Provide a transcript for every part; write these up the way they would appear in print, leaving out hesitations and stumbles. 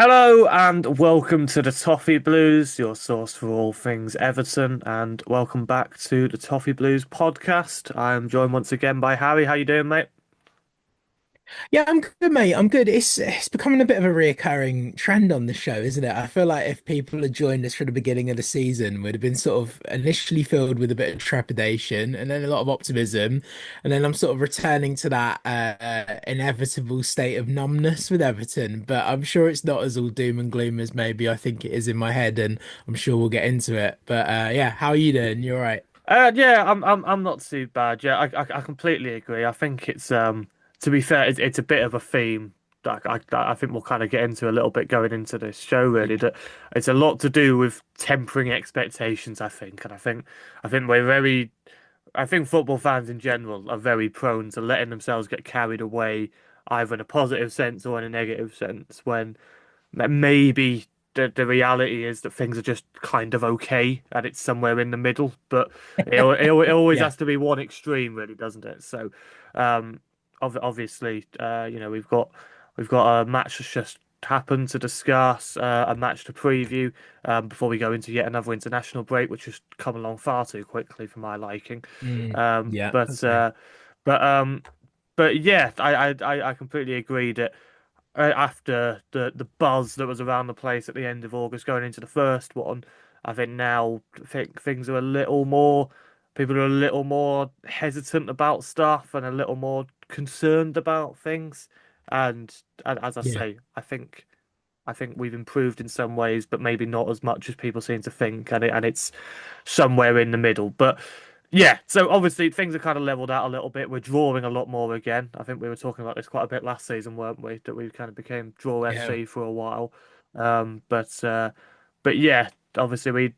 Hello and welcome to the Toffee Blues, your source for all things Everton, and welcome back to the Toffee Blues podcast. I am joined once again by Harry. How you doing, mate? Yeah, I'm good, mate. I'm good. It's becoming a bit of a reoccurring trend on the show, isn't it? I feel like if people had joined us from the beginning of the season, we'd have been sort of initially filled with a bit of trepidation and then a lot of optimism, and then I'm sort of returning to that inevitable state of numbness with Everton. But I'm sure it's not as all doom and gloom as maybe I think it is in my head, and I'm sure we'll get into it. But yeah, how are you doing? You all right? Yeah, I'm not too bad. Yeah, I completely agree. I think to be fair, it's a bit of a theme that I think we'll kind of get into a little bit going into this show. Really, that it's a lot to do with tempering expectations. I think, and I think we're very I think football fans in general are very prone to letting themselves get carried away, either in a positive sense or in a negative sense, when maybe the reality is that things are just kind of okay and it's somewhere in the middle. But it always Yeah. has to be one extreme, really, doesn't it? So, um, obviously, we've got a match that's just happened to discuss, a match to preview, before we go into yet another international break, which has come along far too quickly for my liking. Um, Yeah. but Okay. uh, but um, but yeah, I completely agree that after the buzz that was around the place at the end of August going into the first one, I think now things are a little more, people are a little more hesitant about stuff and a little more concerned about things. And as I Yeah. say, I think we've improved in some ways, but maybe not as much as people seem to think, and it's somewhere in the middle. But yeah, so obviously things have kind of leveled out a little bit. We're drawing a lot more again. I think we were talking about this quite a bit last season, weren't we? That we kind of became draw Yeah. FC for a while. But yeah, obviously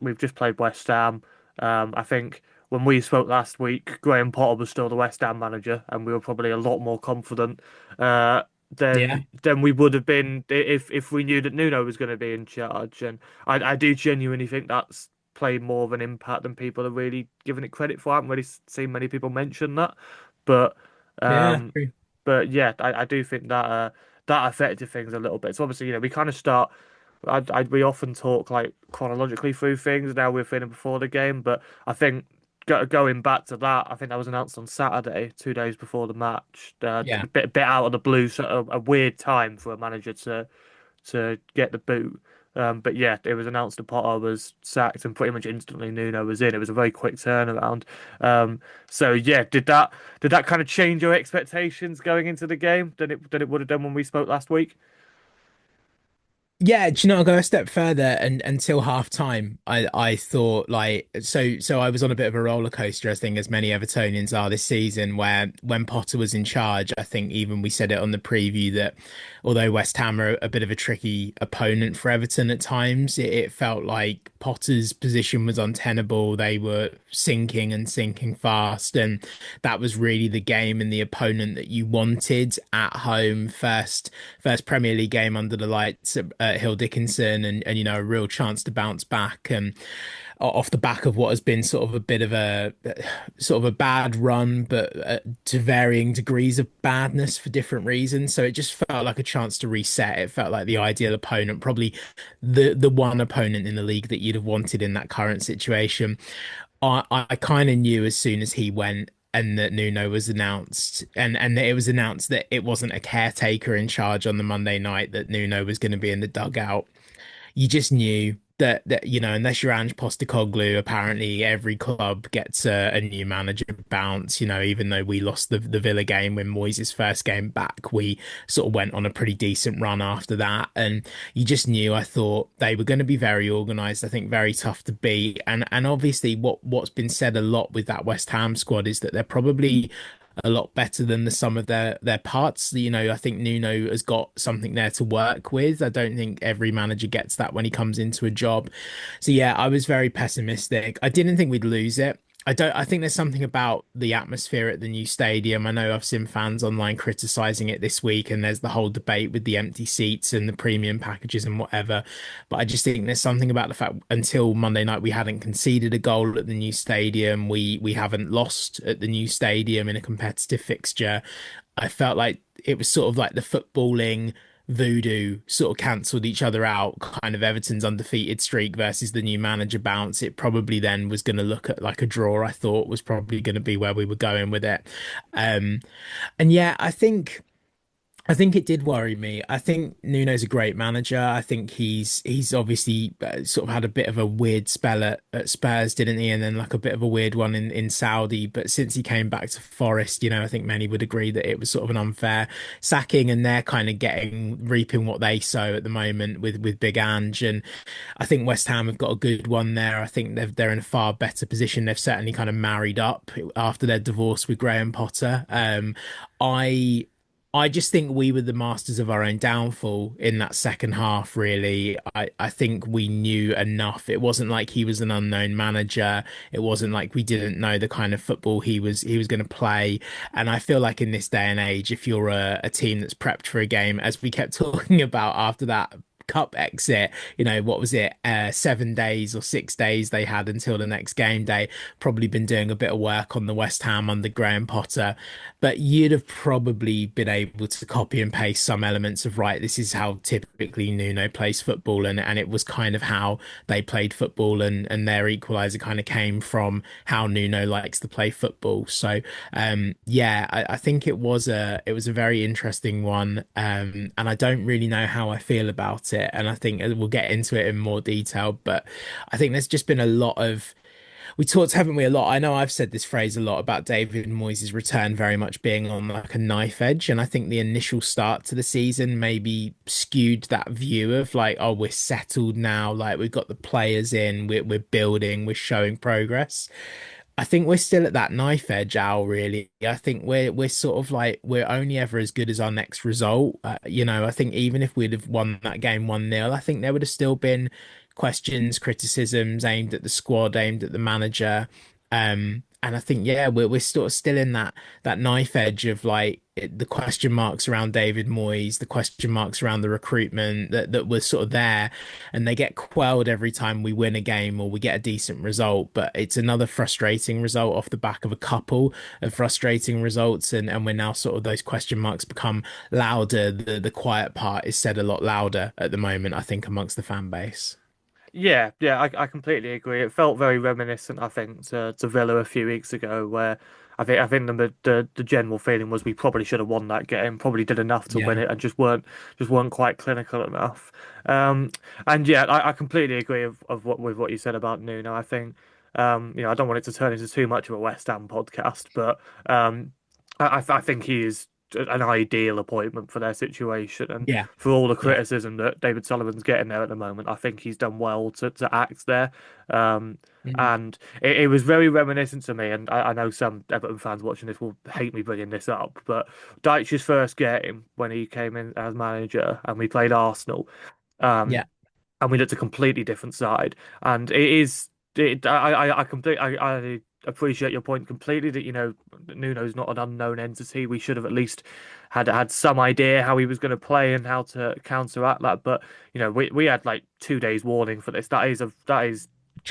we've just played West Ham. I think when we spoke last week, Graham Potter was still the West Ham manager, and we were probably a lot more confident uh, Yeah. than we would have been if we knew that Nuno was going to be in charge. And I do genuinely think that's played more of an impact than people are really giving it credit for. I haven't really seen many people mention that, but Yeah. um, but yeah, I do think that that affected things a little bit. So obviously, we kind of start. We often talk like chronologically through things. Now we're feeling before the game, but I think going back to that, I think that was announced on Saturday, 2 days before the match. Yeah. A bit out of the blue, so a weird time for a manager to get the boot. But yeah, it was announced that Potter was sacked, and pretty much instantly Nuno was in. It was a very quick turnaround. Um, so yeah, did that kind of change your expectations going into the game than it would have done when we spoke last week? Yeah, do you know, I'll go a step further and until half time, I thought like so I was on a bit of a roller coaster, I think, as many Evertonians are this season, where when Potter was in charge, I think even we said it on the preview that although West Ham are a bit of a tricky opponent for Everton at times, it felt like Potter's position was untenable. They were sinking and sinking fast, and that was really the game and the opponent that you wanted at home first Premier League game under the lights at Hill Dickinson, and a real chance to bounce back and off the back of what has been sort of a bit of a sort of a bad run, but to varying degrees of badness for different reasons. So it just felt like a chance to reset. It felt like the ideal opponent, probably the one opponent in the league that you'd have wanted in that current situation. I kind of knew as soon as he went and that Nuno was announced, and that it was announced that it wasn't a caretaker in charge on the Monday night, that Nuno was going to be in the dugout. You just knew that unless you're Ange Postecoglou, apparently every club gets a new manager bounce. Even though we lost the Villa game when Moyes' first game back, we sort of went on a pretty decent run after that, and you just knew. I thought they were going to be very organised. I think very tough to beat, and obviously what's been said a lot with that West Ham squad is that they're probably a lot better than the sum of their parts. I think Nuno has got something there to work with. I don't think every manager gets that when he comes into a job. So yeah, I was very pessimistic. I didn't think we'd lose it. I think there's something about the atmosphere at the new stadium. I know I've seen fans online criticizing it this week, and there's the whole debate with the empty seats and the premium packages and whatever. But I just think there's something about the fact until Monday night we hadn't conceded a goal at the new stadium. We haven't lost at the new stadium in a competitive fixture. I felt like it was sort of like the footballing voodoo sort of cancelled each other out, kind of Everton's undefeated streak versus the new manager bounce, it probably then was going to look at like a draw. I thought was probably going to be where we were going with it. Um, and yeah, I think it did worry me. I think Nuno's a great manager. I think he's obviously sort of had a bit of a weird spell at Spurs, didn't he? And then like a bit of a weird one in Saudi. But since he came back to Forest, I think many would agree that it was sort of an unfair sacking, and they're kind of reaping what they sow at the moment with Big Ange. And I think West Ham have got a good one there. I think they're in a far better position. They've certainly kind of married up after their divorce with Graham Potter. I I just think we were the masters of our own downfall in that second half, really. I think we knew enough. It wasn't like he was an unknown manager. It wasn't like we didn't know the kind of football he was going to play. And I feel like in this day and age, if you're a team that's prepped for a game, as we kept talking about after that cup exit, what was it, 7 days or 6 days they had until the next game day, probably been doing a bit of work on the West Ham under Graham Potter, but you'd have probably been able to copy and paste some elements of, right, this is how typically Nuno plays football, and it was kind of how they played football, and their equaliser kind of came from how Nuno likes to play football. So yeah, I think it was a very interesting one, and I don't really know how I feel about it, and I think we'll get into it in more detail, but I think there's just been a lot of we talked, haven't we, a lot? I know I've said this phrase a lot about David Moyes' return very much being on like a knife edge. And I think the initial start to the season maybe skewed that view of like, oh, we're settled now, like we've got the players in, we're building, we're showing progress. I think we're still at that knife edge, Al, really. I think we're sort of like we're only ever as good as our next result. I think even if we'd have won that game 1-0, I think there would have still been questions, criticisms aimed at the squad, aimed at the manager. And I think, yeah, we're sort of still in that knife edge of like the question marks around David Moyes, the question marks around the recruitment that was sort of there, and they get quelled every time we win a game or we get a decent result. But it's another frustrating result off the back of a couple of frustrating results, and we're now sort of those question marks become louder. The quiet part is said a lot louder at the moment, I think, amongst the fan base. Yeah, yeah, I completely agree. It felt very reminiscent, I think, to Villa a few weeks ago, where I think the general feeling was we probably should have won that game, probably did enough to win Yeah, it, and just weren't quite clinical enough. Um, and yeah, I completely agree with what you said about Nuno. I think I don't want it to turn into too much of a West Ham podcast, but I think he is an ideal appointment for their situation. And yeah, for all the yeah. criticism that David Sullivan's getting there at the moment, I think he's done well to act there. Um, Mm. and it was very reminiscent to me. And I know some Everton fans watching this will hate me bringing this up, but Dyche's first game when he came in as manager and we played Arsenal. Um, Yeah. and we looked a completely different side. And it is, I appreciate your point completely that Nuno's not an unknown entity. We should have at least had some idea how he was going to play and how to counteract that. But we had like 2 days warning for this. That is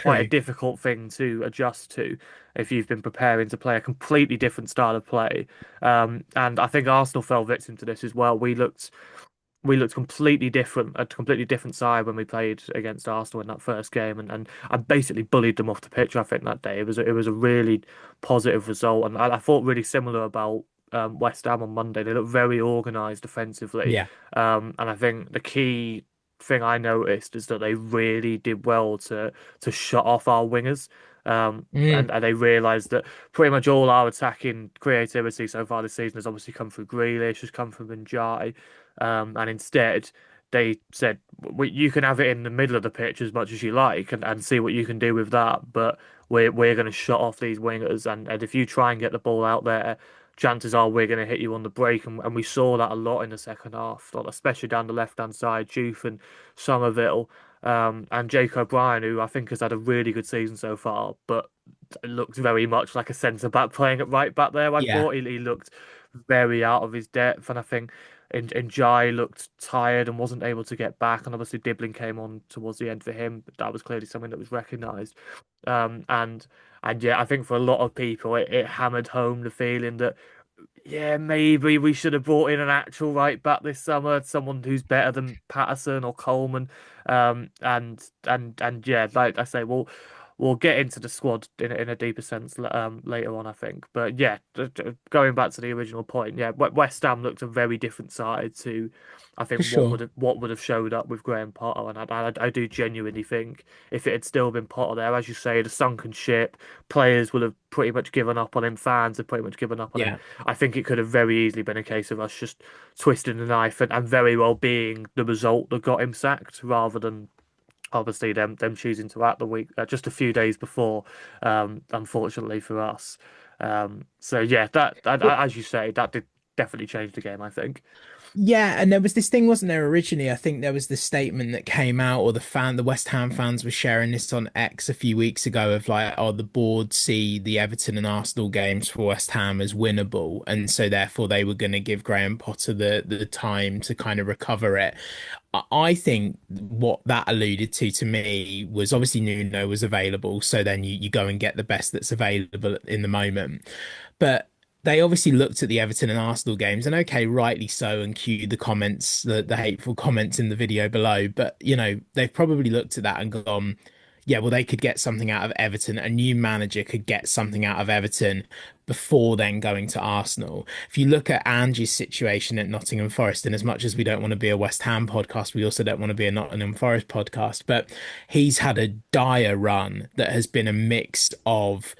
quite a True. difficult thing to adjust to if you've been preparing to play a completely different style of play. And I think Arsenal fell victim to this as well. We looked completely different, a completely different side when we played against Arsenal in that first game, and I basically bullied them off the pitch. I think that day it was a really positive result, and I thought really similar about West Ham on Monday. They looked very organised defensively, Yeah. and I think the key thing I noticed is that they really did well to shut off our wingers. Mm. And they realised that pretty much all our attacking creativity so far this season has obviously come through Grealish, has come from Njai, and instead they said, You can have it in the middle of the pitch as much as you like and see what you can do with that, but we're going to shut off these wingers, and if you try and get the ball out there, chances are we're going to hit you on the break, and we saw that a lot in the second half, like, especially down the left-hand side, Juve and Somerville, and Jake O'Brien, who I think has had a really good season so far, but looked very much like a centre back playing at right back there. I Yeah. thought he looked very out of his depth, and I think Jai looked tired and wasn't able to get back. And obviously, Dibbling came on towards the end for him. But that was clearly something that was recognised. Um, and and yeah, I think for a lot of people, it hammered home the feeling that yeah, maybe we should have brought in an actual right back this summer, someone who's better than Patterson or Coleman. And yeah, like I say, we'll get into the squad in a deeper sense later on, I think. But yeah, going back to the original point, yeah, West Ham looked a very different side to, I For think, sure. what would have showed up with Graham Potter, and I do genuinely think if it had still been Potter there, as you say, the sunken ship, players would have pretty much given up on him, fans have pretty much given up on him. Yeah. I think it could have very easily been a case of us just twisting the knife and very well being the result that got him sacked, rather than obviously them choosing to act the week just a few days before, unfortunately for us. So yeah, that as you say, that did definitely change the game, I think. Yeah, and there was this thing, wasn't there, originally? I think there was this statement that came out, or the West Ham fans were sharing this on X a few weeks ago of like, oh, the board see the Everton and Arsenal games for West Ham as winnable, and so therefore they were going to give Graham Potter the time to kind of recover it. I think what that alluded to me was obviously Nuno was available, so then you go and get the best that's available in the moment. But they obviously looked at the Everton and Arsenal games, and okay, rightly so, and cued the comments, the hateful comments in the video below. But they've probably looked at that and gone, yeah, well, they could get something out of Everton. A new manager could get something out of Everton before then going to Arsenal. If you look at Angie's situation at Nottingham Forest, and as much as we don't want to be a West Ham podcast, we also don't want to be a Nottingham Forest podcast, but he's had a dire run that has been a mix of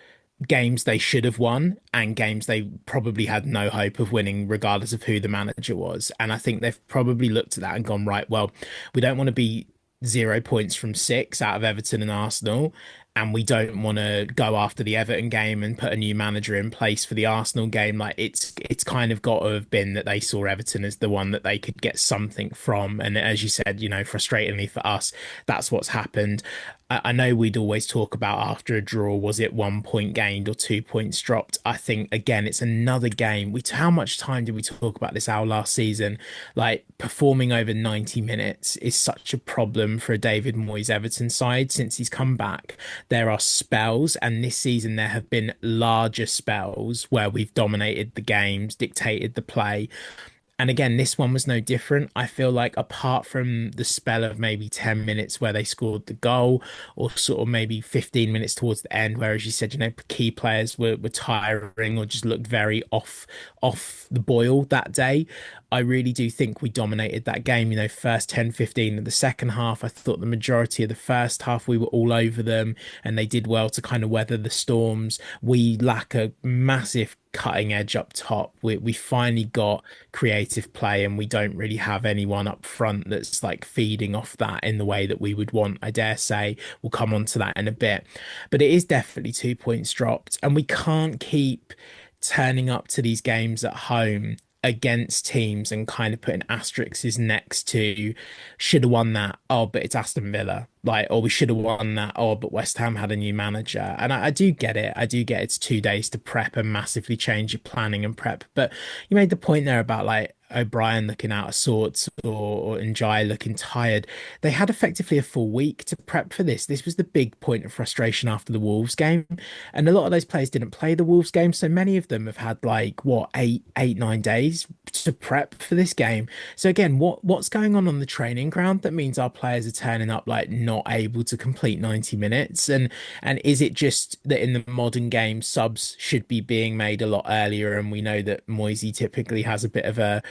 games they should have won and games they probably had no hope of winning, regardless of who the manager was. And I think they've probably looked at that and gone, right, well, we don't want to be 0 points from six out of Everton and Arsenal. And we don't want to go after the Everton game and put a new manager in place for the Arsenal game. Like it's kind of got to have been that they saw Everton as the one that they could get something from. And as you said, frustratingly for us, that's what's happened. I know we'd always talk about after a draw, was it 1 point gained or 2 points dropped? I think again, it's another game. How much time did we talk about this our last season? Like performing over 90 minutes is such a problem for a David Moyes Everton side since he's come back. There are spells, and this season there have been larger spells where we've dominated the games, dictated the play. And again, this one was no different. I feel like apart from the spell of maybe 10 minutes where they scored the goal, or sort of maybe 15 minutes towards the end, where, as you said, key players were tiring or just looked very off the boil that day. I really do think we dominated that game. First 10, 15 of the second half. I thought the majority of the first half we were all over them and they did well to kind of weather the storms. We lack a massive cutting edge up top. We finally got creative play and we don't really have anyone up front that's like feeding off that in the way that we would want, I dare say. We'll come on to that in a bit. But it is definitely 2 points dropped, and we can't keep turning up to these games at home against teams and kind of putting asterisks next to should have won that. Oh, but it's Aston Villa. Like, or we should have won that. Oh, but West Ham had a new manager. And I do get it. I do get it's 2 days to prep and massively change your planning and prep. But you made the point there about like O'Brien looking out of sorts or Njai looking tired. They had effectively a full week to prep for this. This was the big point of frustration after the Wolves game. And a lot of those players didn't play the Wolves game. So many of them have had like what, 9 days to prep for this game. So again, what's going on the training ground that means our players are turning up like not able to complete 90 minutes? And is it just that in the modern game subs should be being made a lot earlier? And we know that Moisey typically has a bit of an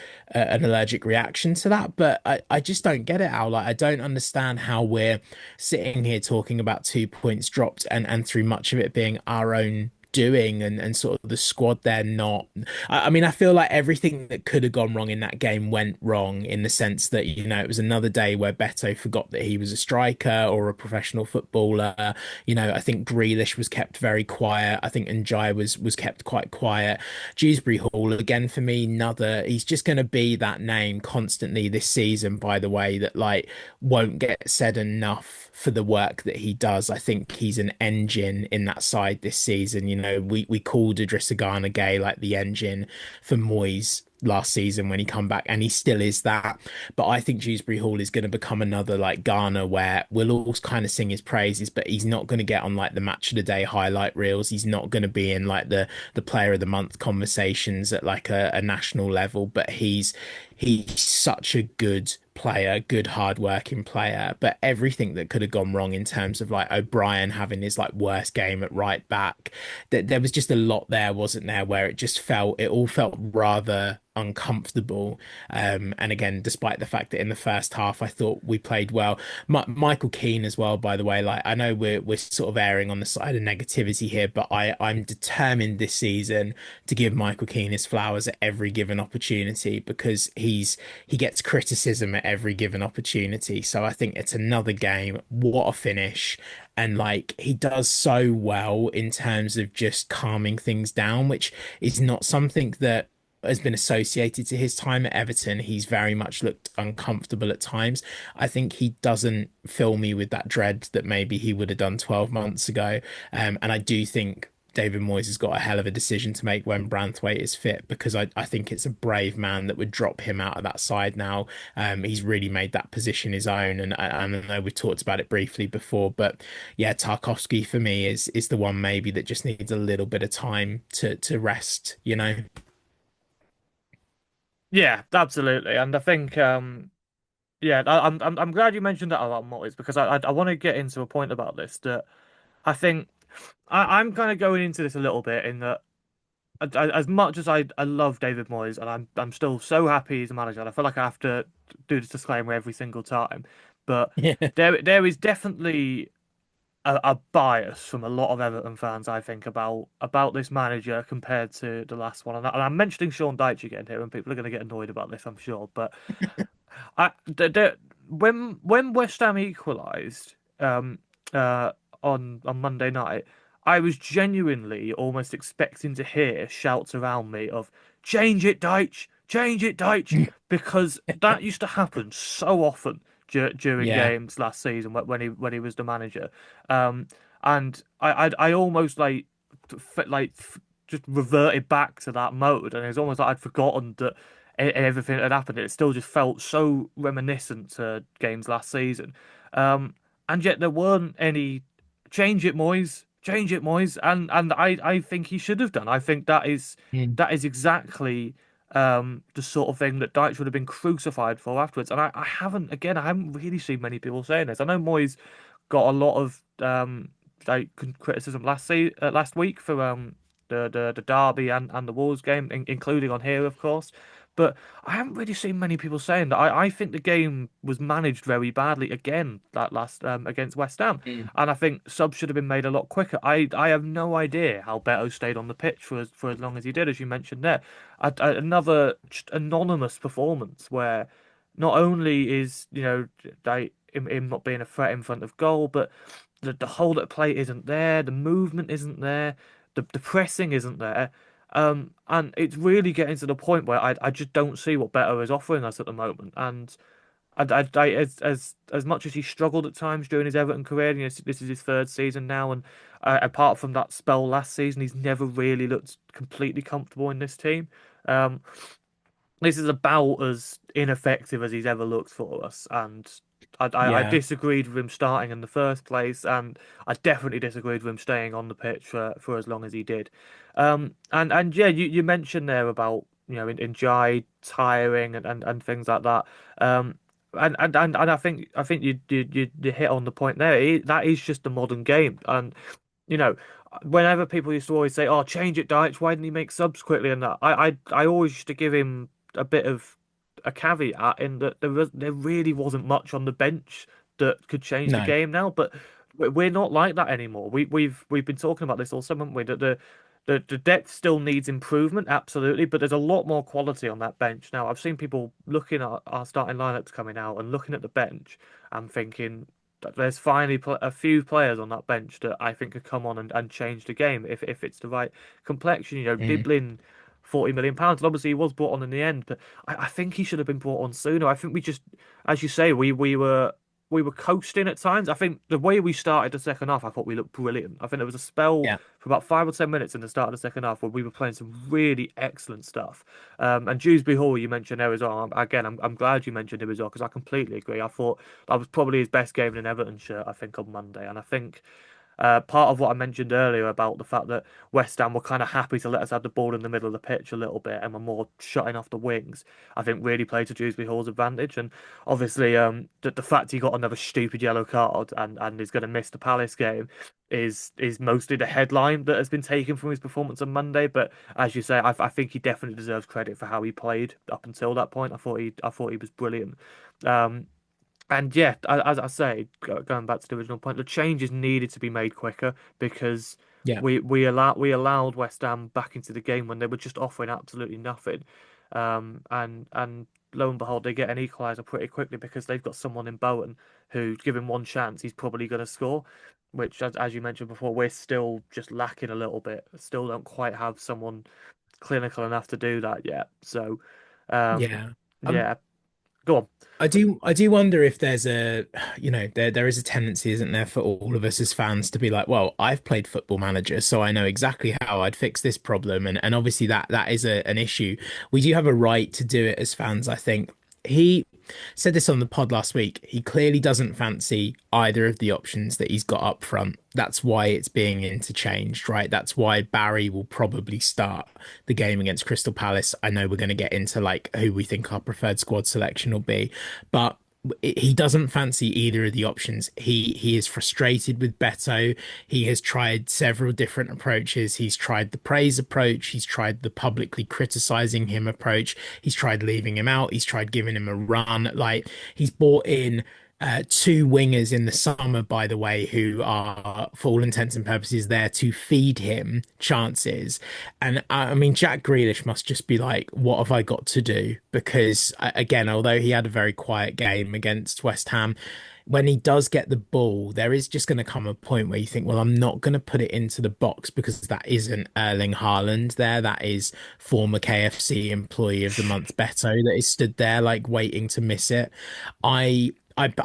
allergic reaction to that. But I just don't get it, Al. Like I don't understand how we're sitting here talking about 2 points dropped and through much of it being our own doing and sort of the squad they're not. I mean, I feel like everything that could have gone wrong in that game went wrong in the sense that, it was another day where Beto forgot that he was a striker or a professional footballer. I think Grealish was kept very quiet. I think Njai was kept quite quiet. Dewsbury Hall, again, for me, he's just going to be that name constantly this season, by the way, that like won't get said enough for the work that he does. I think he's an engine in that side this season. We called Idrissa Gana Gueye like the engine for Moyes last season when he come back, and he still is that. But I think Dewsbury Hall is going to become another like Ghana where we'll all kind of sing his praises, but he's not going to get on like the match of the day highlight reels. He's not going to be in like the player of the month conversations at like a national level, but he's such a good player, good hard-working player. But everything that could have gone wrong in terms of like O'Brien having his like worst game at right back, that there was just a lot there, wasn't there, where it all felt rather uncomfortable. And again, despite the fact that in the first half I thought we played well, Michael Keane as well, by the way. Like I know we're sort of erring on the side of negativity here, but I'm determined this season to give Michael Keane his flowers at every given opportunity because he gets criticism at every given opportunity. So I think it's another game. What a finish. And like he does so well in terms of just calming things down, which is not something that has been associated to his time at Everton. He's very much looked uncomfortable at times. I think he doesn't fill me with that dread that maybe he would have done 12 months ago. And I do think David Moyes has got a hell of a decision to make when Branthwaite is fit because I think it's a brave man that would drop him out of that side now. He's really made that position his own, and I know we've talked about it briefly before, but yeah, Tarkowski for me is the one maybe that just needs a little bit of time to rest, you know? Yeah, absolutely. And I think yeah, I'm glad you mentioned that about Moyes because I want to get into a point about this that I think I'm kind of going into this a little bit in that as much as I love David Moyes and I'm still so happy he's a manager and I feel like I have to do this disclaimer every single time, but Yeah. there is definitely a bias from a lot of Everton fans, I think, about this manager compared to the last one. And I'm mentioning Sean Dyche again here, and people are going to get annoyed about this, I'm sure. But when West Ham equalised uh, on Monday night, I was genuinely almost expecting to hear shouts around me of change it, Dyche," because that used to happen so often during Yeah. games last season when he was the manager, um, and I almost just reverted back to that mode, and it's almost like I'd forgotten that everything that had happened. It still just felt so reminiscent to games last season. And yet there weren't any change it, Moyes, and I think he should have done. I think Mm. that is exactly the sort of thing that Dyche would have been crucified for afterwards. And I haven't really seen many people saying this. I know Moyes got a lot of criticism last week for the Derby and the Wolves game, including on here, of course. But I haven't really seen many people saying that. I think the game was managed very badly again that last against West Ham, Mm. and I think subs should have been made a lot quicker. I have no idea how Beto stayed on the pitch for as long as he did, as you mentioned there. Another just anonymous performance where not only is him not being a threat in front of goal, but the hold at play isn't there, the movement isn't there, the pressing isn't there. And it's really getting to the point where I just don't see what Beto is offering us at the moment. And as much as he struggled at times during his Everton career, this is his third season now, and apart from that spell last season, he's never really looked completely comfortable in this team. Um, this is about as ineffective as he's ever looked for us, and I Yeah. disagreed with him starting in the first place, and I definitely disagreed with him staying on the pitch for as long as he did. And yeah, you mentioned there about in Jai tiring and things like that. Um, and I think you hit on the point there. That is just the modern game, and you know, whenever people used to always say, "Oh, change it, Dyche. Why didn't he make subs quickly?" And that, I always used to give him a bit of a caveat in that there really wasn't much on the bench that could change the No. game now. But we're not like that anymore. We've been talking about this all summer, haven't we? That the depth still needs improvement, absolutely, but there's a lot more quality on that bench now. I've seen people looking at our starting lineups coming out and looking at the bench and thinking that there's finally a few players on that bench that I think could come on and change the game if it's the right complexion. Mm. Dibbling £40 million, and obviously he was brought on in the end, but I think he should have been brought on sooner. I think we just, as you say, we were we were coasting at times. I think the way we started the second half, I thought we looked brilliant. I think there was a spell Yeah. for about 5 or 10 minutes in the start of the second half where we were playing some really excellent stuff. And Dewsbury Hall, you mentioned there as well. Again, I'm glad you mentioned him as well because I completely agree. I thought that was probably his best game in an Everton shirt, I think, on Monday. And I think part of what I mentioned earlier about the fact that West Ham were kind of happy to let us have the ball in the middle of the pitch a little bit and were more shutting off the wings, I think really played to Dewsbury Hall's advantage. And obviously, the fact he got another stupid yellow card and is going to miss the Palace game is mostly the headline that has been taken from his performance on Monday. But as you say, I think he definitely deserves credit for how he played up until that point. I thought he was brilliant. Um, and yeah, as I say, going back to the original point, the changes needed to be made quicker because Yeah. we allowed West Ham back into the game when they were just offering absolutely nothing. And lo and behold, they get an equaliser pretty quickly because they've got someone in Bowen who, given one chance, he's probably going to score. Which, as you mentioned before, we're still just lacking a little bit. Still don't quite have someone clinical enough to do that yet. So, um, Yeah. yeah, go on. I do wonder if there's a, there is a tendency, isn't there, for all of us as fans to be like, well, I've played Football Manager, so I know exactly how I'd fix this problem, and obviously that is an issue. We do have a right to do it as fans, I think. He said this on the pod last week. He clearly doesn't fancy either of the options that he's got up front. That's why it's being interchanged, right? That's why Barry will probably start the game against Crystal Palace. I know we're going to get into like who we think our preferred squad selection will be, but he doesn't fancy either of the options. He is frustrated with Beto. He has tried several different approaches. He's tried the praise approach. He's tried the publicly criticizing him approach. He's tried leaving him out. He's tried giving him a run. Like he's brought in two wingers in the summer, by the way, who are, for all intents and purposes, there to feed him chances. And I mean, Jack Grealish must just be like, what have I got to do? Because again, although he had a very quiet game against West Ham, when he does get the ball, there is just going to come a point where you think, well, I'm not going to put it into the box because that isn't Erling Haaland there. That is former KFC Employee of the Month Beto that is stood there like waiting to miss it. I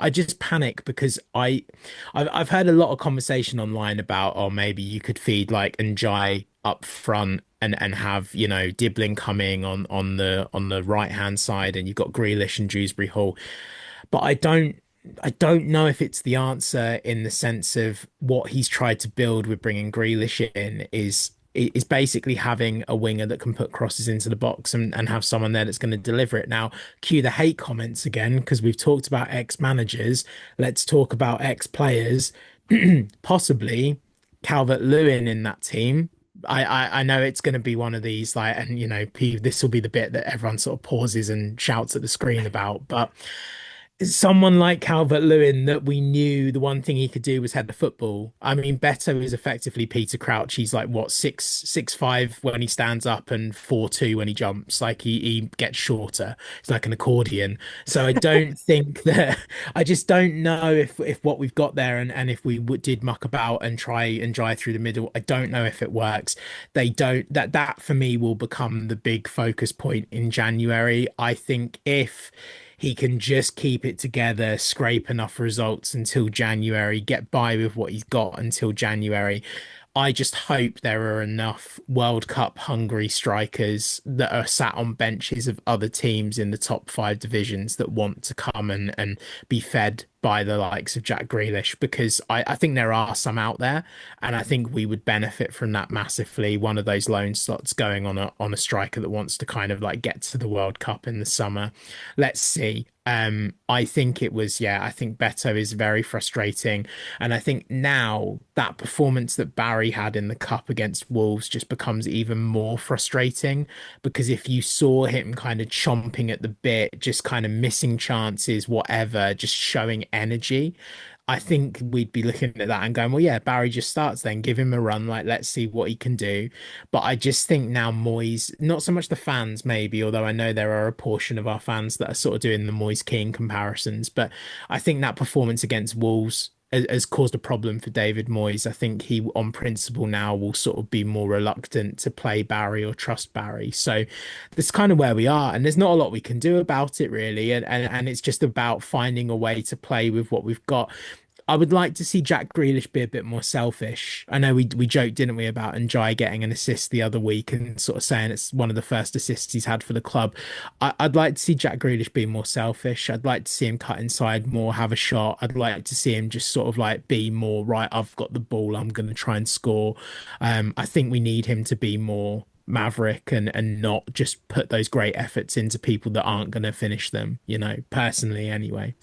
just panic because I've heard a lot of conversation online about, oh, maybe you could feed like Njai up front and have, Dibbling coming on the right hand side, and you've got Grealish and Dewsbury Hall. But I don't know if it's the answer, in the sense of what he's tried to build with bringing Grealish in is basically having a winger that can put crosses into the box and have someone there that's going to deliver it. Now, cue the hate comments again, because we've talked about ex-managers. Let's talk about ex-players. Possibly Calvert-Lewin in that team. I know it's going to be one of these, like, and this will be the bit that everyone sort of pauses and shouts at the screen about, but someone like Calvert-Lewin, that we knew the one thing he could do was head the football. I mean, Beto is effectively Peter Crouch. He's like what, 6'5" when he stands up and 4'2" when he jumps. Like he gets shorter. It's like an accordion. So I don't think that I just don't know if what we've got there, and if we did muck about and try and drive through the middle, I don't know if it works. They don't, that for me will become the big focus point in January. I think if he can just keep it together, scrape enough results until January, get by with what he's got until January. I just hope there are enough World Cup hungry strikers that are sat on benches of other teams in the top five divisions that want to come and be fed by the likes of Jack Grealish, because I think there are some out there, and I think we would benefit from that massively. One of those loan slots going on a striker that wants to kind of like get to the World Cup in the summer. Let's see. I think it was, yeah, I think Beto is very frustrating. And I think now that performance that Barry had in the cup against Wolves just becomes even more frustrating, because if you saw him kind of chomping at the bit, just kind of missing chances, whatever, just showing energy, I think we'd be looking at that and going, well, yeah, Barry just starts then, give him a run, like let's see what he can do. But I just think now Moyes, not so much the fans maybe, although I know there are a portion of our fans that are sort of doing the Moyes Keane comparisons, but I think that performance against Wolves has caused a problem for David Moyes. I think he, on principle, now will sort of be more reluctant to play Barry or trust Barry. So that's kind of where we are, and there's not a lot we can do about it really. And it's just about finding a way to play with what we've got. I would like to see Jack Grealish be a bit more selfish. I know we joked, didn't we, about Njai getting an assist the other week and sort of saying it's one of the first assists he's had for the club. I'd like to see Jack Grealish be more selfish. I'd like to see him cut inside more, have a shot. I'd like to see him just sort of like be more, right, I've got the ball, I'm going to try and score. I think we need him to be more maverick and not just put those great efforts into people that aren't going to finish them, personally anyway.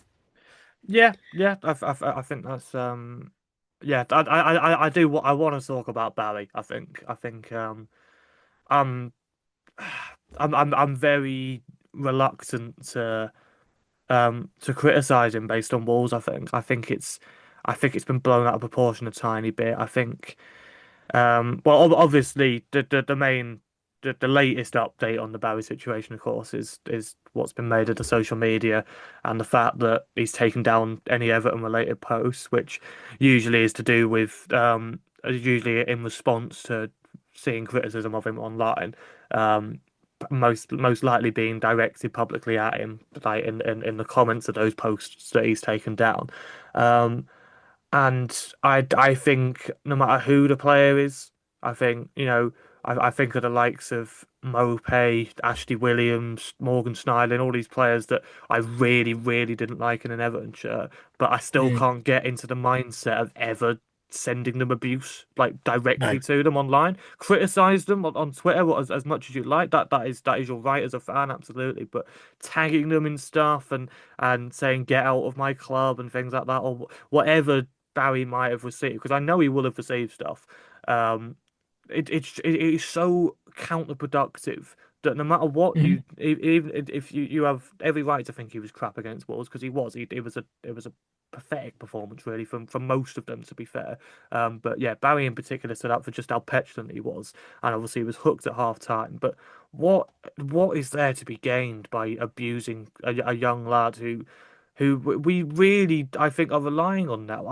Yeah, yeah, I think that's yeah, I do. I want to talk about Barry. I think I'm I'm very reluctant to criticize him based on Wolves. I think it's been blown out of proportion a tiny bit. I think well, obviously, the latest update on the Barry situation, of course, is what's been made of the social media and the fact that he's taken down any Everton related posts, which usually is to do with usually in response to seeing criticism of him online. Um, most likely being directed publicly at him, like in the comments of those posts that he's taken down. Um, and I think no matter who the player is, I think, I think of the likes of Mopay, Ashley Williams, Morgan Schneiderlin, all these players that I really, really didn't like in an Everton shirt, but I still Mm, can't get into the mindset of ever sending them abuse, like no. directly to them online. Criticize them on Twitter as much as you like. That is your right as a fan, absolutely. But tagging them in stuff and saying get out of my club and things like that, or whatever Barry might have received, because I know he will have received stuff. Um, it is so counterproductive that no matter what Mhm. even if you have every right to think he was crap against Wolves, because he was, it was a pathetic performance really from most of them, to be fair. But yeah, Barry in particular stood out for just how petulant he was, and obviously he was hooked at half time. But what is there to be gained by abusing a young lad who we really, I think, are relying on now?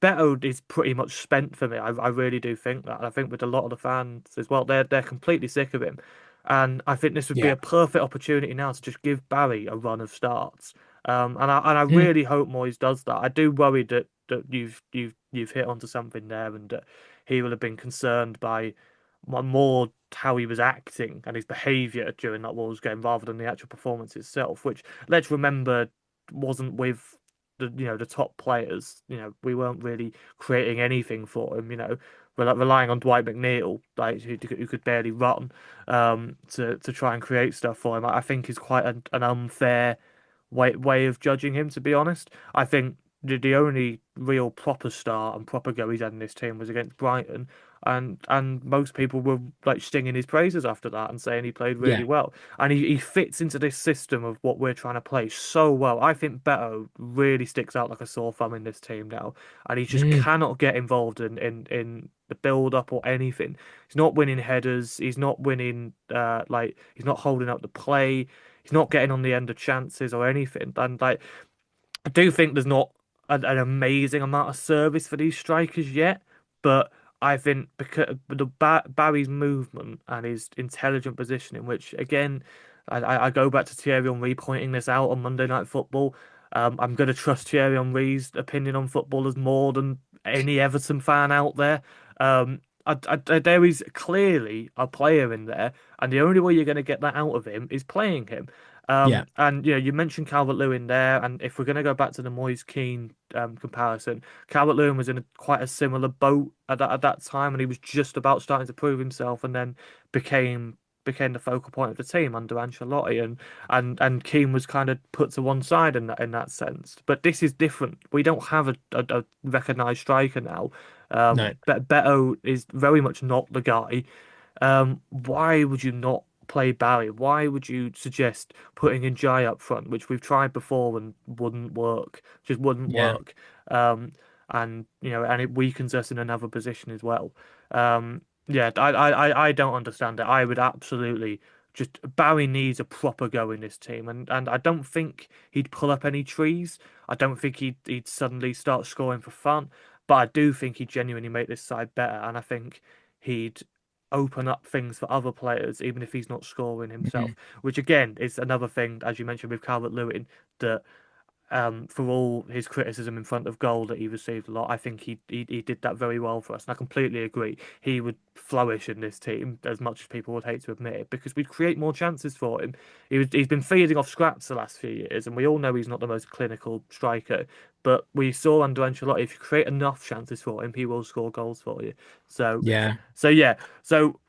Beto is pretty much spent for me. I really do think that. And I think with a lot of the fans as well, they're completely sick of him. And I think this would be Yeah. a perfect opportunity now to just give Barry a run of starts. And I Mm, really hope Moyes does that. I do worry that you've hit onto something there, and that he will have been concerned by more how he was acting and his behaviour during that Wolves game rather than the actual performance itself, which, let's remember, wasn't with the top players. We weren't really creating anything for him. We're like relying on Dwight McNeil, like who could barely run, to try and create stuff for him. I think is quite an unfair way of judging him, to be honest. I think the only real proper start and proper go he's had in this team was against Brighton, and most people were like singing his praises after that and saying he played really yeah. well. And he fits into this system of what we're trying to play so well. I think Beto really sticks out like a sore thumb in this team now, and he just Mm, cannot get involved in the build up or anything. He's not winning headers. He's not winning. He's not holding up the play. He's not getting on the end of chances or anything. And like, I do think there's not an amazing amount of service for these strikers yet, but I think because Barry's movement and his intelligent positioning, which again, I go back to Thierry Henry pointing this out on Monday Night Football. I'm going to trust Thierry Henry's opinion on footballers more than any Everton fan out there. There is clearly a player in there, and the only way you're going to get that out of him is playing him. yeah. And you mentioned Calvert-Lewin there, and if we're going to go back to the Moyes Keane comparison, Calvert-Lewin was in quite a similar boat at that time, and he was just about starting to prove himself, and then became the focal point of the team under Ancelotti, and Keane was kind of put to one side in that sense. But this is different. We don't have a recognised striker now. No. Beto is very much not the guy. Why would you not play Barry? Why would you suggest putting in Jai up front, which we've tried before and wouldn't work, just wouldn't Yeah. work. And it weakens us in another position as well. Yeah, I don't understand it. I would absolutely just Barry needs a proper go in this team, and I don't think he'd pull up any trees. I don't think he'd suddenly start scoring for fun, but I do think he'd genuinely make this side better, and I think he'd open up things for other players, even if he's not scoring himself. Mhm. Which again is another thing, as you mentioned with Calvert-Lewin, that for all his criticism in front of goal that he received a lot, I think he did that very well for us. And I completely agree. He would flourish in this team as much as people would hate to admit it because we'd create more chances for him. He's been feeding off scraps the last few years, and we all know he's not the most clinical striker. But we saw under Ancelotti, if you create enough chances for him, he will score goals for you. So, Yeah. so yeah. So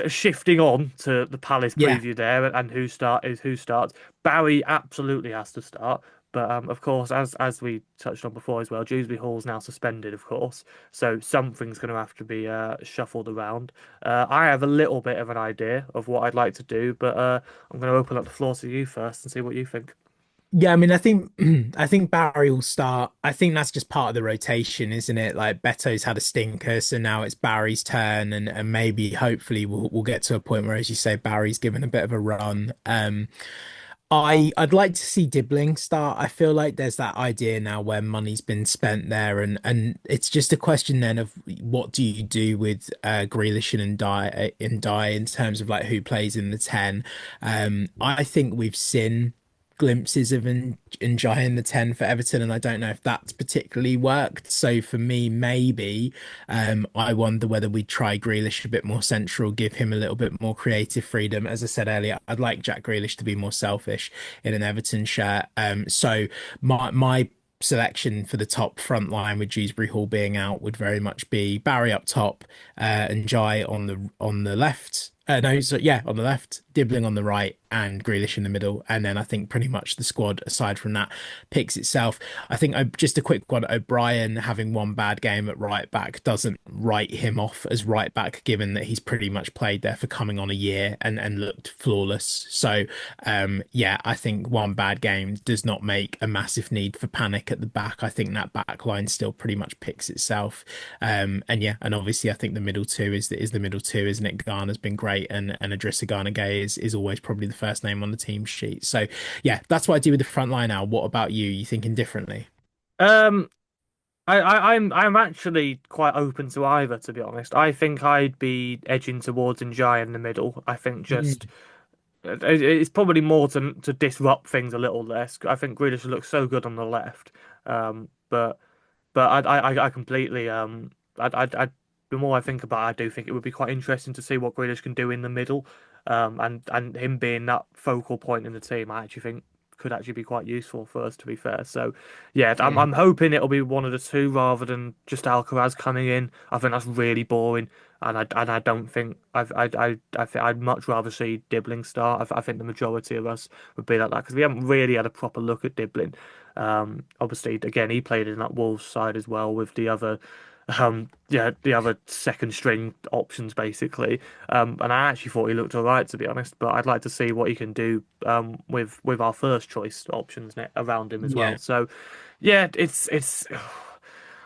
shifting on to the Palace Yeah. preview there and who starts. Barry absolutely has to start. But of course, as we touched on before as well, Dewsbury Hall's now suspended, of course, so something's going to have to be shuffled around. I have a little bit of an idea of what I'd like to do, but I'm going to open up the floor to you first and see what you think. Yeah, I mean, I think I think Barry will start. I think that's just part of the rotation, isn't it? Like Beto's had a stinker, so now it's Barry's turn, and maybe hopefully we'll get to a point where, as you say, Barry's given a bit of a run. I'd like to see Dibbling start. I feel like there's that idea now where money's been spent there, and it's just a question then of what do you do with Grealish and Dye in terms of like who plays in the 10. I think we've seen glimpses of Njai in the 10 for Everton, and I don't know if that's particularly worked. So for me, maybe I wonder whether we try Grealish a bit more central, give him a little bit more creative freedom. As I said earlier, I'd like Jack Grealish to be more selfish in an Everton shirt. So my selection for the top front line with Dewsbury Hall being out would very much be Barry up top, and Jai on the left. No, so yeah, on the left, Dibbling on the right, and Grealish in the middle. And then I think pretty much the squad, aside from that, picks itself. I think just a quick one, O'Brien having one bad game at right back doesn't write him off as right back, given that he's pretty much played there for coming on a year and looked flawless. So yeah, I think one bad game does not make a massive need for panic at the back. I think that back line still pretty much picks itself. And yeah, and obviously I think the middle two is the middle two, isn't it? Garner's been great, and Idrissa Gana Gueye is always probably the first name on the team sheet. So yeah, that's what I do with the front line now. What about you? You thinking differently? Um, I'm actually quite open to either, to be honest. I think I'd be edging towards Njai in the middle. I think just Mm, it's probably more to disrupt things a little less. I think Grealish looks so good on the left, but I completely the more I think about it, I do think it would be quite interesting to see what Grealish can do in the middle, and him being that focal point in the team. I actually think could actually be quite useful for us, to be fair. So, yeah, I'm mm. hoping it'll be one of the two rather than just Alcaraz coming in. I think that's really boring, and I don't think I think I'd much rather see Dibbling start. I think the majority of us would be like that because we haven't really had a proper look at Dibbling. Obviously, again, he played in that Wolves side as well with the other, yeah, the other second string options basically. And I actually thought he looked all right to be honest, but I'd like to see what he can do with our first choice options around him as well. Yeah. So, yeah, it's.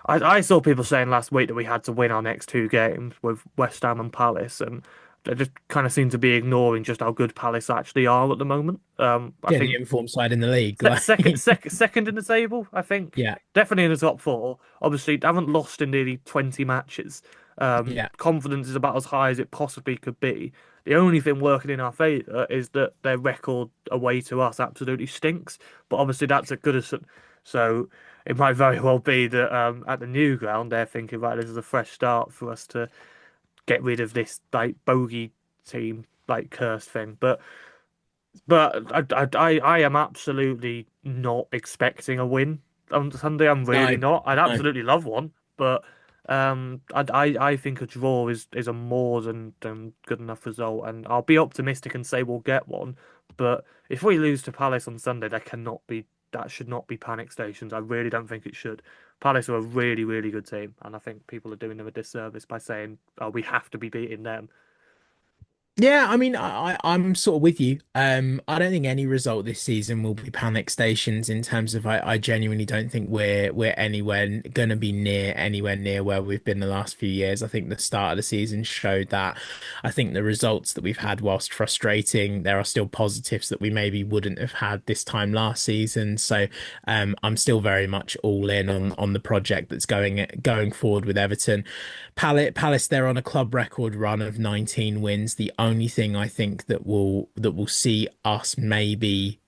I saw people saying last week that we had to win our next two games with West Ham and Palace, and they just kind of seem to be ignoring just how good Palace actually are at the moment. I Yeah, the think informed side in the league. Like, second in the table, I think. yeah, Definitely in the top four. Obviously, they haven't lost in nearly 20 matches. yeah, Confidence is about as high as it possibly could be. The only thing working in our favour is that their record away to us absolutely stinks. But obviously, that's at Goodison. So it might very well be that at the new ground, they're thinking, right, this is a fresh start for us to get rid of this like bogey team, like curse thing. But I am absolutely not expecting a win on Sunday. I'm really no, not. I'd no. absolutely love one, but I think a draw is a more than good enough result, and I'll be optimistic and say we'll get one. But if we lose to Palace on Sunday, that should not be panic stations. I really don't think it should. Palace are a really, really good team, and I think people are doing them a disservice by saying, "Oh, we have to be beating them." Yeah, I mean, I'm sort of with you. I don't think any result this season will be panic stations in terms of I genuinely don't think we're anywhere gonna be near anywhere near where we've been the last few years. I think the start of the season showed that. I think the results that we've had, whilst frustrating, there are still positives that we maybe wouldn't have had this time last season. So I'm still very much all in on the project that's going forward with Everton. Palace, they're on a club record run of 19 wins. The only thing I think that will see us maybe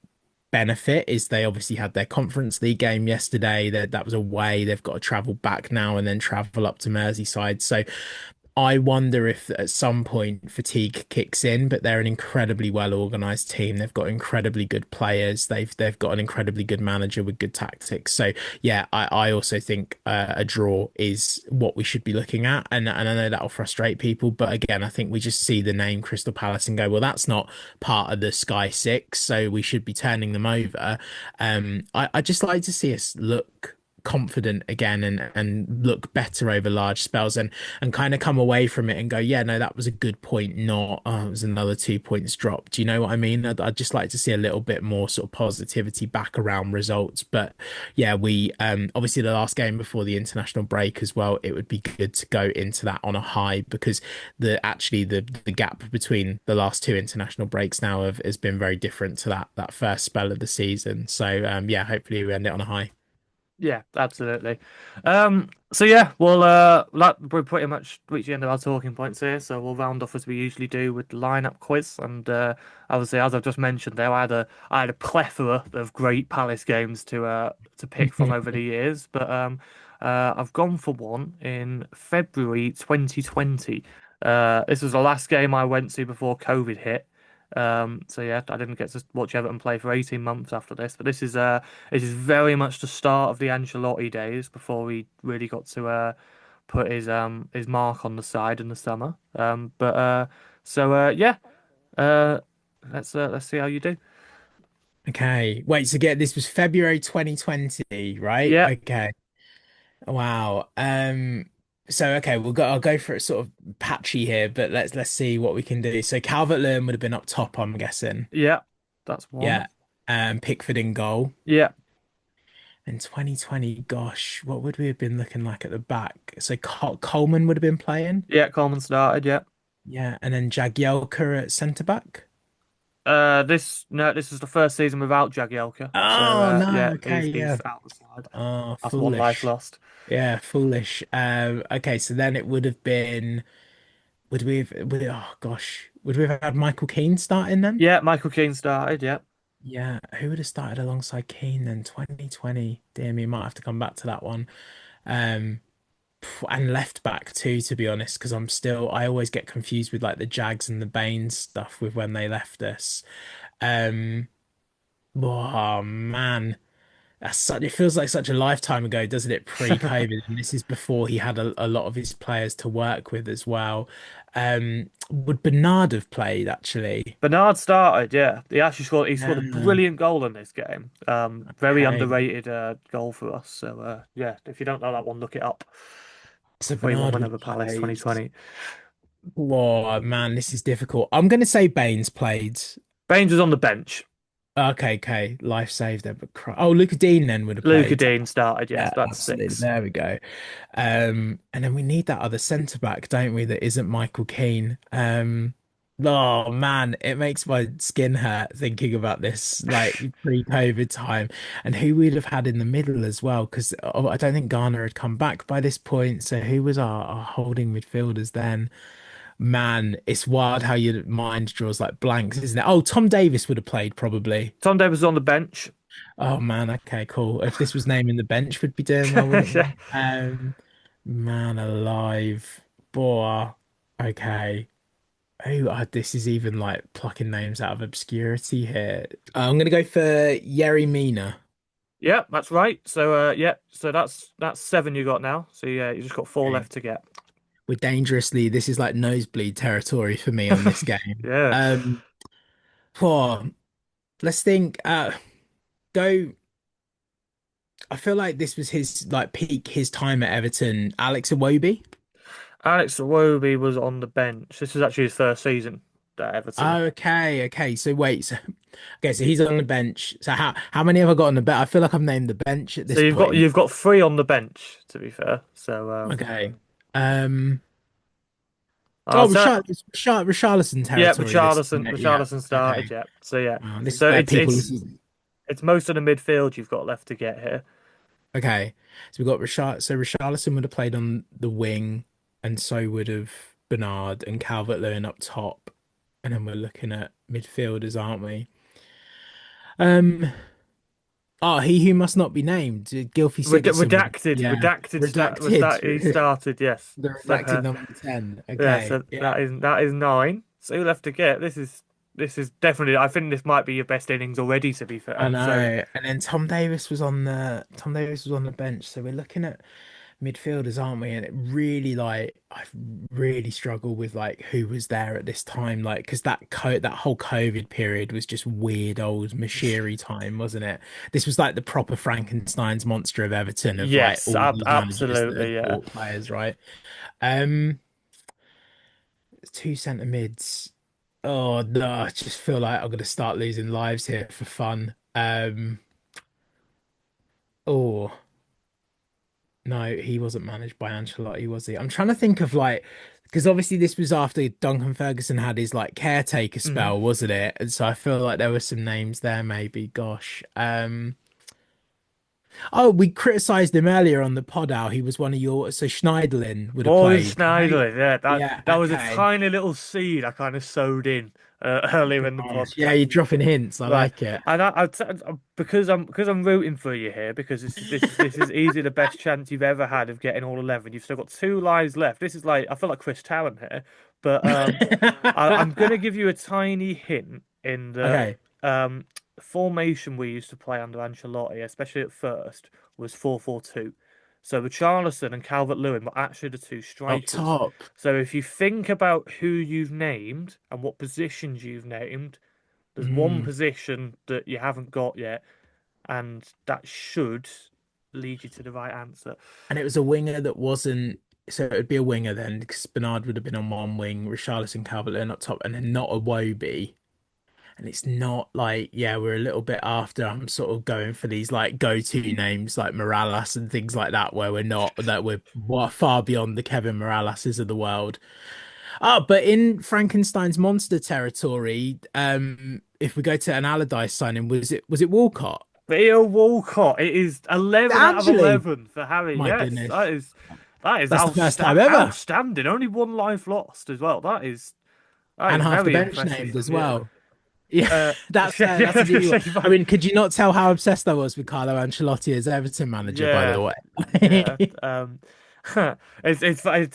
benefit is they obviously had their Conference League game yesterday. That was away. They've got to travel back now and then travel up to Merseyside. So I wonder if at some point fatigue kicks in, but they're an incredibly well organized team. They've got incredibly good players. They've got an incredibly good manager with good tactics. So yeah, I also think a draw is what we should be looking at, and I know that'll frustrate people, but again, I think we just see the name Crystal Palace and go, well, that's not part of the Sky Six, so we should be turning them over. I just like to see us look confident again and look better over large spells and kind of come away from it and go, yeah, no, that was a good point, not, oh, it was another 2 points dropped. Do you know what I mean? I'd just like to see a little bit more sort of positivity back around results. But yeah, we obviously the last game before the international break as well, it would be good to go into that on a high because the gap between the last two international breaks now has been very different to that first spell of the season. So yeah, hopefully we end it on a high. Yeah, absolutely. So yeah, we're pretty much reached the end of our talking points here. So we'll round off as we usually do with the lineup quiz. And obviously, as I've just mentioned, there I had a plethora of great Palace games to pick from over the years. But I've gone for one in February 2020. This was the last game I went to before COVID hit. So yeah, I didn't get to watch Everton play for 18 months after this, but this is very much the start of the Ancelotti days before he really got to put his mark on the side in the summer. Yeah, uh, let's see how you do. Okay. Wait, so get this was February 2020, right? Yeah, Okay. Wow. So okay, I'll go for it sort of patchy here, but let's see what we can do. So Calvert-Lewin would have been up top, I'm guessing. yeah, that's one. Yeah. Pickford in goal. Yeah, In 2020, gosh, what would we have been looking like at the back? So Coleman would have been playing. yeah, Coleman started. Yeah. Yeah, and then Jagielka at centre back. This no, this is the first season without Jagielka. So Oh no, yeah, okay, he's yeah. out the side. Oh, That's one life foolish. lost. Yeah, foolish. Okay, so then it would have been. Oh gosh, would we have had Michael Keane starting then? Yeah, Michael Keane started. Yeah. Yeah, who would have started alongside Keane then? 2020. Dear me, might have to come back to that one. Um, and left back too, to be honest, because I always get confused with like the Jags and the Baines stuff with when they left us. Um, oh man. It feels like such a lifetime ago, doesn't it? Pre-COVID, and this is before he had a lot of his players to work with as well. Would Bernard have played actually? Bernard started, yeah. He scored a Yeah. brilliant goal in this game. Very Okay. underrated goal for us. So yeah, if you don't know that one, look it up. So 3-1 Bernard win would over have Palace played. 2020. Whoa, man, this is difficult. I'm gonna say Baines played. Baines was on the bench. Okay, okay. Life saved there, but oh, Luca Dean then would have Luca played. Dean started, yes, Yeah, that's absolutely. six. There we go. And then we need that other centre back, don't we? That isn't Michael Keane. Oh man, it makes my skin hurt thinking about this, like pre-COVID time, and who we'd have had in the middle as well. Because I don't think Garner had come back by this point. So who was our holding midfielders then? Man, it's wild how your mind draws like blanks, isn't it? Oh, Tom Davis would have played probably. Tom Davis was on the bench. Oh man, okay, cool. If this was naming the bench, we'd be doing well, wouldn't Yeah. we? Man alive, boy. Okay. Oh, this is even like plucking names out of obscurity here. I'm gonna go for Yerry Mina. Yeah, that's right. So yeah, so that's seven you got now. So yeah, you just got four Okay. left to get. We're dangerously. This is like nosebleed territory for me on this game. Yeah. Oh, let's think. Go. I feel like this was his like peak, his time at Everton. Alex Iwobi. Alex Iwobi was on the bench. This is actually his first season at Everton. Oh, okay, okay. So wait, okay, so he's on the bench. So how many have I got on the bench? I feel like I've named the bench at So this you've got point. you've got three on the bench, to be fair. So Okay. Um, Uh, Oh, so Richarlison yeah, territory. This, isn't it? Yeah. Richarlison started. Okay. Yeah. So yeah. This is So where people. This is it's most of the midfield you've got left to get here. okay. So we've got Richard. So Richarlison would have played on the wing, and so would have Bernard and Calvert-Lewin up top. And then we're looking at midfielders, aren't we? Um. Oh, he who must not be named. Gylfi Sigurdsson would. Yeah. Was Redacted. that he started? Yes. The So redacted number 10. yeah. Okay. So Yeah. that is nine. So who left to get? This is definitely. I think this might be your best innings already. To be I fair. So know. And then Tom Davis was on the bench. So we're looking at midfielders, aren't we? And it really I've really struggled with like who was there at this time, like because that whole COVID period was just weird old Mashiri time, wasn't it? This was like the proper Frankenstein's monster of Everton of like yes, all these managers that absolutely. had Yeah. bought players, right? Um, two centre mids. Oh no, I just feel like I'm gonna start losing lives here for fun. Oh. No, he wasn't managed by Ancelotti, was he? I'm trying to think of like, because obviously this was after Duncan Ferguson had his like caretaker Mhm. spell, wasn't it? And so I feel like there were some names there, maybe. Gosh. Oh, we criticized him earlier on the pod. How he was one of your. So Schneiderlin would have Morgan played, right? Schneider, yeah, Yeah. that was a Okay. tiny little seed I kind of sowed in earlier in the Gosh. Yeah, podcast. you're dropping hints. I Right, like it. and because I'm rooting for you here because this is easily the best chance you've ever had of getting all 11. You've still got two lives left. This is like I feel like Chris Tarrant here, but I'm gonna give you a tiny hint in the Okay. um formation we used to play under Ancelotti, especially at first, was 4-4-2. So Richarlison and Calvert-Lewin were actually the two Up strikers. top. So if you think about who you've named and what positions you've named, there's one Mm. position that you haven't got yet, and that should lead you to the right answer. And it was a winger that wasn't. So it would be a winger then, because Bernard would have been on one wing, Richarlison, Calvert-Lewin up top, and then not a Wobie. And it's not like, yeah, we're a little bit after. I'm sort of going for these like go-to names like Morales and things like that, where we're far beyond the Kevin Moraleses of the world. Oh, but in Frankenstein's monster territory, if we go to an Allardyce signing, was it Walcott? Theo Walcott, it is 11 out of Actually, 11 for Harry. my Yes, goodness, that is that's the first time ever. outstanding. Only one life lost as well. That And is half the very bench impressive named from as you. well. Yeah, that's a new one. I Yeah, mean, could you not tell how obsessed I was with Carlo Ancelotti as Everton manager, by the yeah, yeah. way?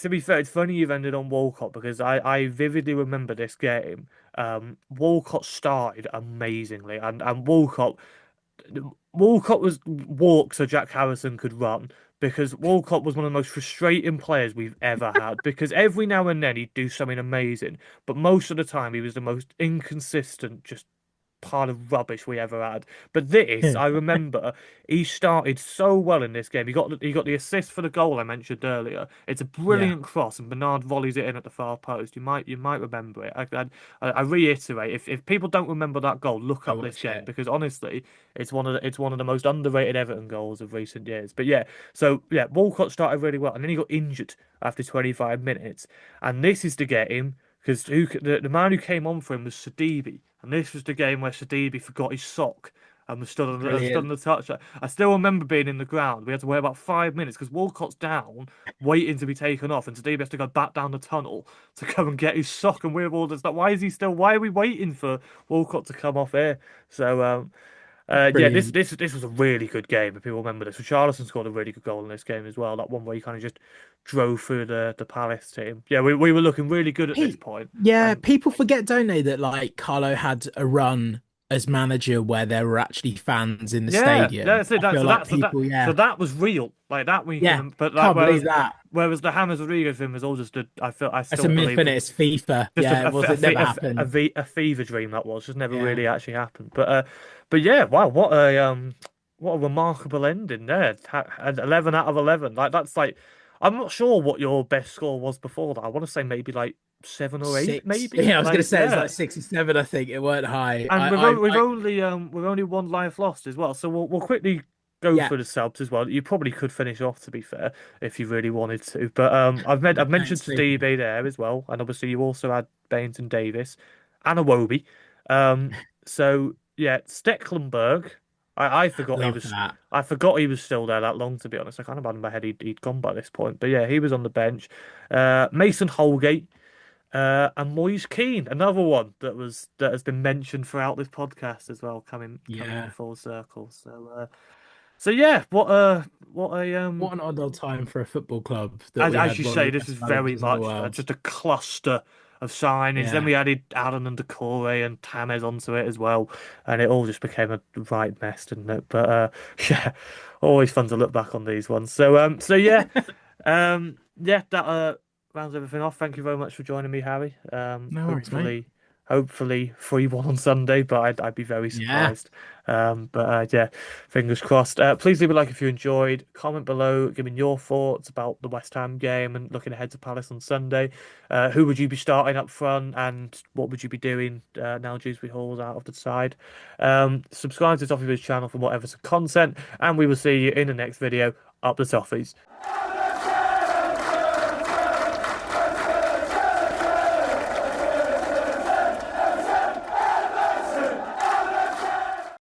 To be fair, it's funny you've ended on Walcott because I vividly remember this game. Walcott started amazingly, and Walcott was walked so Jack Harrison could run because Walcott was one of the most frustrating players we've ever had because every now and then he'd do something amazing, but most of the time he was the most inconsistent, just pile of rubbish we ever had. But this, I remember, he started so well in this game. He got the assist for the goal I mentioned earlier. It's a Yeah, brilliant cross, and Bernard volleys it in at the far post. You might remember it. I reiterate, if people don't remember that goal, look I up this watch game it. because honestly, it's one of the most underrated Everton goals of recent years. But yeah, so yeah, Walcott started really well, and then he got injured after 25 minutes, and this is to get him. Because the man who came on for him was Sidibe, and this was the game where Sidibe forgot his sock and was stood on Brilliant, the touch. I still remember being in the ground. We had to wait about 5 minutes because Walcott's down, waiting to be taken off, and Sidibe has to go back down the tunnel to come and get his sock. And we're all just like, why is he still? Why are we waiting for Walcott to come off here? So yeah, brilliant. this was a really good game. If people remember this, Richarlison scored a really good goal in this game as well. That one where he kind of just drove through the Palace team. Yeah, we were looking really good at this Hey, point, yeah, and people forget, don't they, that like Carlo had a run as manager where there were actually fans in the yeah, stadium. that's it. I feel like people, So yeah, that was real. Like that we yeah, can. But like can't believe that. whereas the James Rodriguez thing was all just I It's still a myth, believe and was it's FIFA. just Yeah, it was. It never happened. a fever dream that was. Just never Yeah. really actually happened. But yeah, wow, what a remarkable ending there. 11 out of 11. Like that's like I'm not sure what your best score was before that. I want to say maybe like 7 or 8, Six. maybe. Yeah, I was gonna Like say it's yeah. like 67, I think. It weren't high. And I we've only one life lost as well. So we'll quickly. go Yeah, for the subs as well. You probably could finish off, to be fair, if you really wanted to. But I've mentioned thanks, Stephen. Stevie there as well, and obviously you also had Baines and Davis and Iwobi. Um, so yeah, Stecklenburg. I forgot he Love was. that. I forgot he was still there that long. To be honest, I kind of had in my head he'd gone by this point. But yeah, he was on the bench. Mason Holgate. And Moyes Keane, another one that has been mentioned throughout this podcast as well, coming Yeah. full circle. So yeah, what a What an odd old time for a football club that we as had you one of say, the this was best very managers in the much world. just a cluster of signings. Then Yeah. we added Allen and Decore and Tamez onto it as well, and it all just became a right mess, didn't it? But yeah, always fun to look back on these ones. So yeah, yeah, that rounds everything off. Thank you very much for joining me, Harry. No worries, mate. Hopefully 3-1 on Sunday, but I'd be very Yeah. surprised. But yeah, fingers crossed. Please leave a like if you enjoyed. Comment below, giving your thoughts about the West Ham game and looking ahead to Palace on Sunday. Who would you be starting up front, and what would you be doing now Dewsbury Hall's out of the side? Subscribe to the Toffee channel for more episode content, and we will see you in the next video. Up the Toffees.